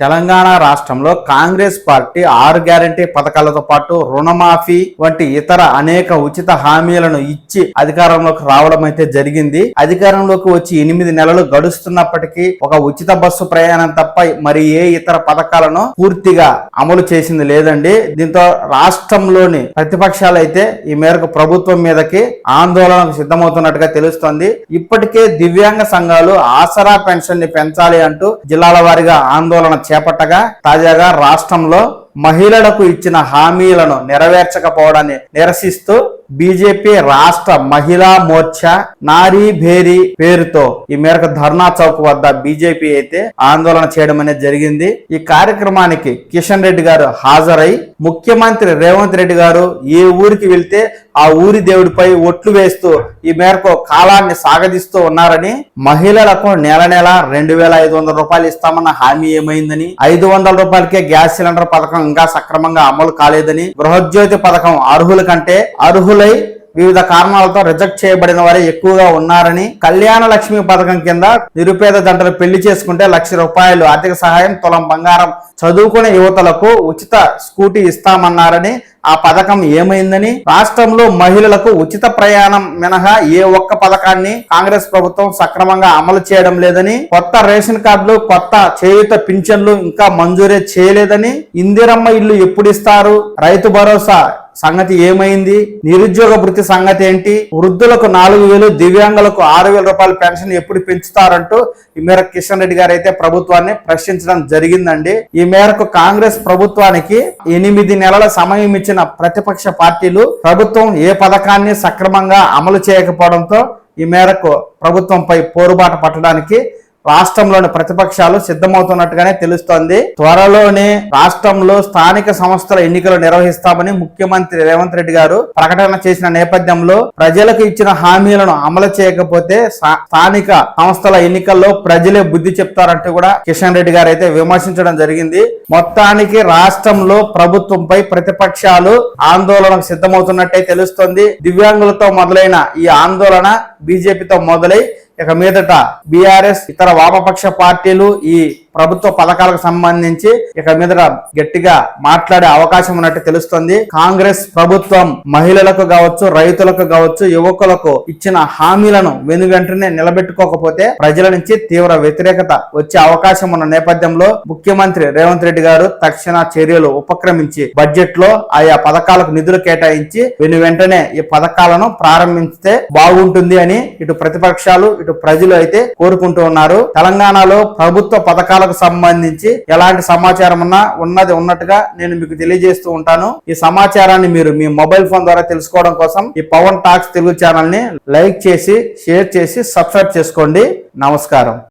తెలంగాణ రాష్ట్రంలో Congress party 6 guarantee పథకాలతో పాటు రుణమాఫీ వంటి ఇతర అనేక ఉచిత హామీలను ఇచ్చి అధికారంలోకి రావడం అయితే జరిగింది. అధికారంలోకి వచ్చి 8 నెలలు గడుస్తున్నప్పటికీ ఒక ఉచిత బస్సు ప్రయాణం తప్ప మరి ఏ ఇతర పథకాలను పూర్తిగా అమలు చేసింది లేదండి. దీంతో రాష్ట్రంలోని ప్రతిపక్షాలు అయితే ఈ మేరకు ప్రభుత్వం మీదకి ఆందోళనకు సిద్ధమవుతున్నట్టుగా తెలుస్తోంది. ఇప్పటికే దివ్యాంగ సంఘాలు ఆసరా పెన్షన్ ని పెంచాలి అంటూ జిల్లాల వారీగా ఆందోళన చేపట్టగా తాజాగా రాష్ట్రంలో మహిళలకు ఇచ్చిన హామీలను నెరవేర్చకపోవడాన్ని నిరసిస్తూ బీజేపీ రాష్ట్ర మహిళా మోర్చా నారీ భేరీ పేరుతో ఈ మేరకు ధర్నా చౌక్ వద్ద బీజేపీ అయితే ఆందోళన చేయడం అనేది జరిగింది. ఈ కార్యక్రమానికి కిషన్ రెడ్డి గారు హాజరై ముఖ్యమంత్రి రేవంత్ రెడ్డి గారు ఏ ఊరికి వెళ్తే ఆ ఊరి దేవుడిపై ఒట్లు వేస్తూ ఈ మేరకు కాలాన్ని సాగదీస్తూ ఉన్నారని, మహిళలకు నెల 2,500 రూపాయలు ఇస్తామన్న హామీ ఏమైందని, 500 రూపాయలకే గ్యాస్ సిలిండర్ పథకం ఇంకా సక్రమంగా అమలు కాలేదని, గృహజ్యోతి పథకం అర్హుల కంటే అర్హులై వివిధ కారణాలతో రిజెక్ట్ చేయబడిన వారే ఎక్కువగా ఉన్నారని, కళ్యాణ లక్ష్మి పథకం కింద నిరుపేద జంటలు పెళ్లి చేసుకుంటే ₹1,00,000 ఆర్థిక సహాయం, తులం బంగారం, చదువుకునే యువతలకు ఉచిత స్కూటీ ఇస్తామన్నారని, ఆ పథకం ఏమైందని, రాష్ట్రంలో మహిళలకు ఉచిత ప్రయాణం మినహా ఏ ఒక్క పథకాన్ని కాంగ్రెస్ ప్రభుత్వం సక్రమంగా అమలు చేయడం లేదని, కొత్త రేషన్ కార్డులు, కొత్త చేయూత పింఛన్లు ఇంకా మంజూరే చేయలేదని, ఇందిరమ్మ ఇల్లు ఎప్పుడు ఇస్తారు, రైతు భరోసా సంగతి ఏమైంది, నిరుద్యోగ భృతి సంగతి ఏంటి, వృద్ధులకు 4,000, దివ్యాంగులకు 6,000 రూపాయల పెన్షన్ ఎప్పుడు పెంచుతారంటూ ఈ మేరకు కిషన్ రెడ్డి గారు అయితే ప్రభుత్వాన్ని ప్రశ్నించడం జరిగిందండి. ఈ మేరకు కాంగ్రెస్ ప్రభుత్వానికి 8 నెలల సమయం ఇచ్చిన ప్రతిపక్ష పార్టీలు ప్రభుత్వం ఏ పథకాన్ని సక్రమంగా అమలు చేయకపోవడంతో ఈ మేరకు ప్రభుత్వంపై పోరుబాట పట్టడానికి రాష్ట్రంలోని ప్రతిపక్షాలు సిద్ధమవుతున్నట్టుగానే తెలుస్తోంది. త్వరలోనే రాష్ట్రంలో స్థానిక సంస్థల ఎన్నికలు నిర్వహిస్తామని ముఖ్యమంత్రి రేవంత్ రెడ్డి గారు ప్రకటన చేసిన నేపథ్యంలో ప్రజలకు ఇచ్చిన హామీలను అమలు చేయకపోతే స్థానిక సంస్థల ఎన్నికల్లో ప్రజలే బుద్ధి చెప్తారంటూ కూడా కిషన్ రెడ్డి గారు అయితే విమర్శించడం జరిగింది. మొత్తానికి రాష్ట్రంలో ప్రభుత్వంపై ప్రతిపక్షాలు ఆందోళనకు సిద్ధమవుతున్నట్టే తెలుస్తోంది. దివ్యాంగులతో మొదలైన ఈ ఆందోళన బీజేపీతో మొదలై ఇక మీదట బీఆర్ఎస్ ఇతర వామపక్ష పార్టీలు ఈ ప్రభుత్వ పథకాలకు సంబంధించి ఇక మీదట గట్టిగా మాట్లాడే అవకాశం ఉన్నట్టు తెలుస్తుంది. కాంగ్రెస్ ప్రభుత్వం మహిళలకు కావచ్చు, రైతులకు కావచ్చు, యువకులకు ఇచ్చిన హామీలను వెనువెంటనే నిలబెట్టుకోకపోతే ప్రజల నుంచి తీవ్ర వ్యతిరేకత వచ్చే అవకాశం ఉన్న నేపథ్యంలో ముఖ్యమంత్రి రేవంత్ రెడ్డి గారు తక్షణ చర్యలు ఉపక్రమించి బడ్జెట్ లో ఆయా పథకాలకు నిధులు కేటాయించి వెనువెంటనే ఈ పథకాలను ప్రారంభించితే బాగుంటుంది అని ఇటు ప్రతిపక్షాలు ఇటు ప్రజలు అయితే కోరుకుంటూ ఉన్నారు. తెలంగాణలో ప్రభుత్వ పథకాలకు సంబంధించి ఎలాంటి సమాచారం ఉన్నది ఉన్నట్టుగా నేను మీకు తెలియజేస్తూ ఉంటాను. ఈ సమాచారాన్ని మీరు మీ మొబైల్ ఫోన్ ద్వారా తెలుసుకోవడం కోసం ఈ పవన్ టాక్స్ తెలుగు ఛానల్ ని లైక్ చేసి, షేర్ చేసి, సబ్స్క్రైబ్ చేసుకోండి. నమస్కారం.